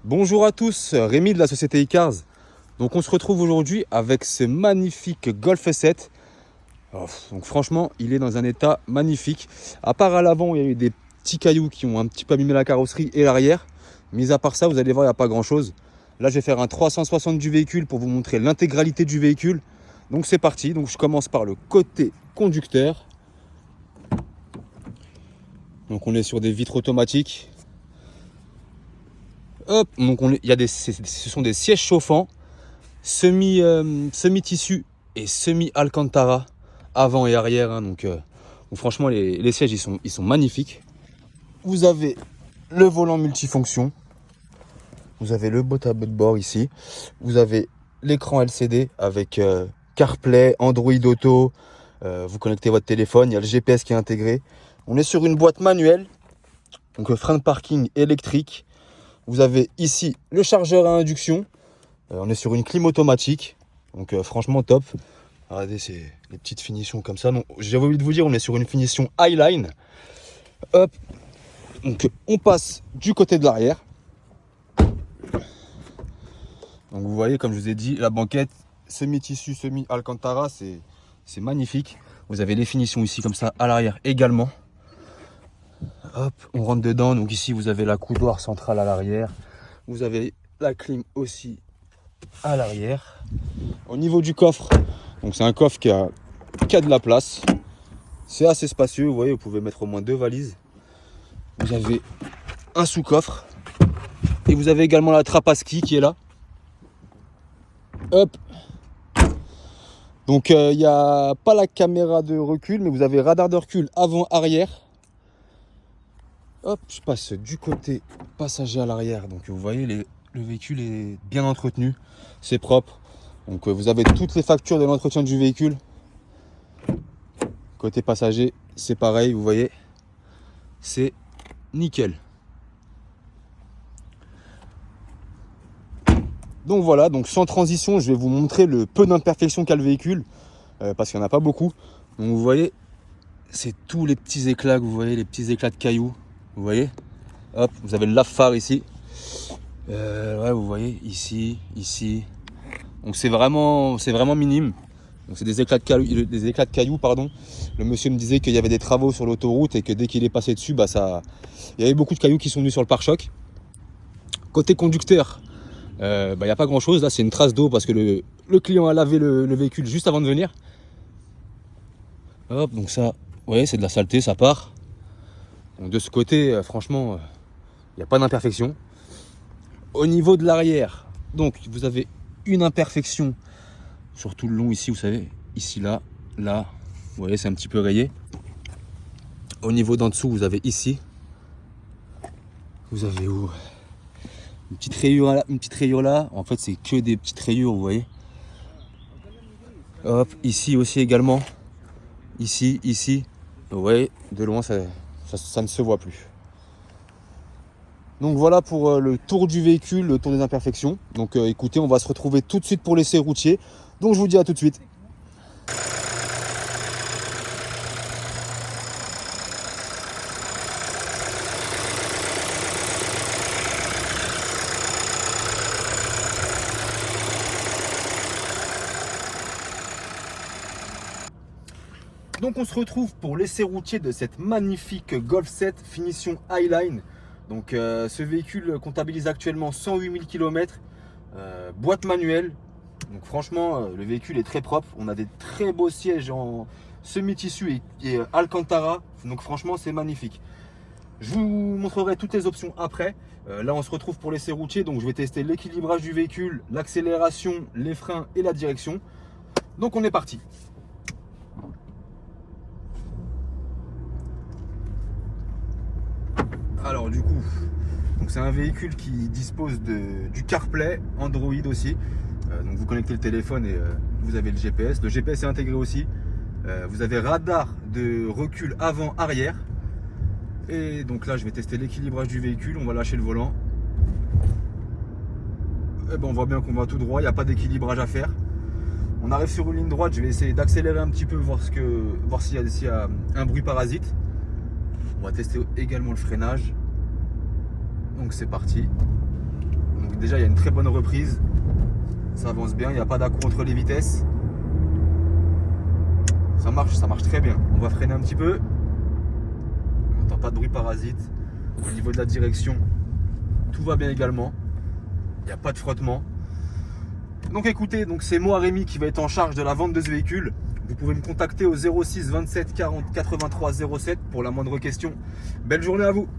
Bonjour à tous, Rémi de la société iCars. Donc on se retrouve aujourd'hui avec ce magnifique Golf 7. Donc franchement, il est dans un état magnifique. À part à l'avant, il y a eu des petits cailloux qui ont un petit peu abîmé la carrosserie et l'arrière. Mis à part ça, vous allez voir, il n'y a pas grand chose. Là, je vais faire un 360 du véhicule pour vous montrer l'intégralité du véhicule. Donc c'est parti. Donc je commence par le côté conducteur. Donc on est sur des vitres automatiques. Hop, donc ce sont des sièges chauffants, semi-tissu et semi-alcantara, avant et arrière. Donc franchement, les sièges ils sont magnifiques. Vous avez le volant multifonction, vous avez le tableau de bord ici, vous avez l'écran LCD avec CarPlay, Android Auto, vous connectez votre téléphone, il y a le GPS qui est intégré. On est sur une boîte manuelle, donc frein de parking électrique. Vous avez ici le chargeur à induction. On est sur une clim automatique. Donc franchement top. Regardez, c'est les petites finitions comme ça. J'avais oublié de vous dire, on est sur une finition Highline. Hop. Donc on passe du côté de l'arrière. Donc vous voyez, comme je vous ai dit, la banquette semi-tissu, semi-alcantara, c'est magnifique. Vous avez les finitions ici comme ça à l'arrière également. Hop, on rentre dedans. Donc ici, vous avez la coudoir centrale à l'arrière. Vous avez la clim aussi à l'arrière. Au niveau du coffre, donc c'est un coffre qui a de la place. C'est assez spacieux. Vous voyez, vous pouvez mettre au moins 2 valises. Vous avez un sous-coffre. Et vous avez également la trappe à ski qui est là. Hop. Donc il n'y a pas la caméra de recul, mais vous avez radar de recul avant-arrière. Hop, je passe du côté passager à l'arrière. Donc vous voyez, le véhicule est bien entretenu, c'est propre. Donc vous avez toutes les factures de l'entretien du véhicule. Côté passager, c'est pareil, vous voyez, c'est nickel. Donc voilà, donc sans transition, je vais vous montrer le peu d'imperfections qu'a le véhicule, parce qu'il n'y en a pas beaucoup. Donc vous voyez, c'est tous les petits éclats que vous voyez, les petits éclats de cailloux. Vous voyez, hop, vous avez le lave-phare ici. Ouais, vous voyez, ici. Donc c'est vraiment minime. Donc c'est des éclats de cailloux, pardon. Le monsieur me disait qu'il y avait des travaux sur l'autoroute et que dès qu'il est passé dessus, il y avait beaucoup de cailloux qui sont venus sur le pare-choc. Côté conducteur, il n'y a pas grand chose. Là, c'est une trace d'eau parce que le client a lavé le véhicule juste avant de venir. Hop, donc ça, vous voyez, c'est de la saleté, ça part. Donc de ce côté, franchement, il n'y a pas d'imperfection. Au niveau de l'arrière, donc vous avez une imperfection sur tout le long ici, vous savez, ici, là, vous voyez, c'est un petit peu rayé. Au niveau d'en dessous, vous avez ici, vous avez où? Une petite rayure là, en fait c'est que des petites rayures, vous voyez. Hop, ici aussi également, ici, vous voyez, de loin ça ne se voit plus. Donc voilà pour le tour du véhicule, le tour des imperfections. Donc écoutez, on va se retrouver tout de suite pour l'essai routier. Donc je vous dis à tout de suite. Donc on se retrouve pour l'essai routier de cette magnifique Golf 7 finition Highline. Donc ce véhicule comptabilise actuellement 108 000 km, boîte manuelle. Donc franchement, le véhicule est très propre. On a des très beaux sièges en semi-tissu et alcantara. Donc franchement, c'est magnifique. Je vous montrerai toutes les options après. Là, on se retrouve pour l'essai routier. Donc je vais tester l'équilibrage du véhicule, l'accélération, les freins et la direction. Donc on est parti. Alors du coup, c'est un véhicule qui dispose du CarPlay, Android aussi. Donc vous connectez le téléphone et vous avez le GPS. Le GPS est intégré aussi. Vous avez radar de recul avant-arrière. Et donc là, je vais tester l'équilibrage du véhicule. On va lâcher le volant. Et on voit bien qu'on va tout droit. Il n'y a pas d'équilibrage à faire. On arrive sur une ligne droite. Je vais essayer d'accélérer un petit peu, voir s'il y a un bruit parasite. On va tester également le freinage. Donc c'est parti. Donc déjà il y a une très bonne reprise. Ça avance bien, il n'y a pas d'accroc entre les vitesses. Ça marche très bien. On va freiner un petit peu. On n'entend pas de bruit parasite. Au niveau de la direction, tout va bien également. Il n'y a pas de frottement. Donc écoutez, c'est moi Rémi qui va être en charge de la vente de ce véhicule. Vous pouvez me contacter au 06 27 40 83 07 pour la moindre question. Belle journée à vous.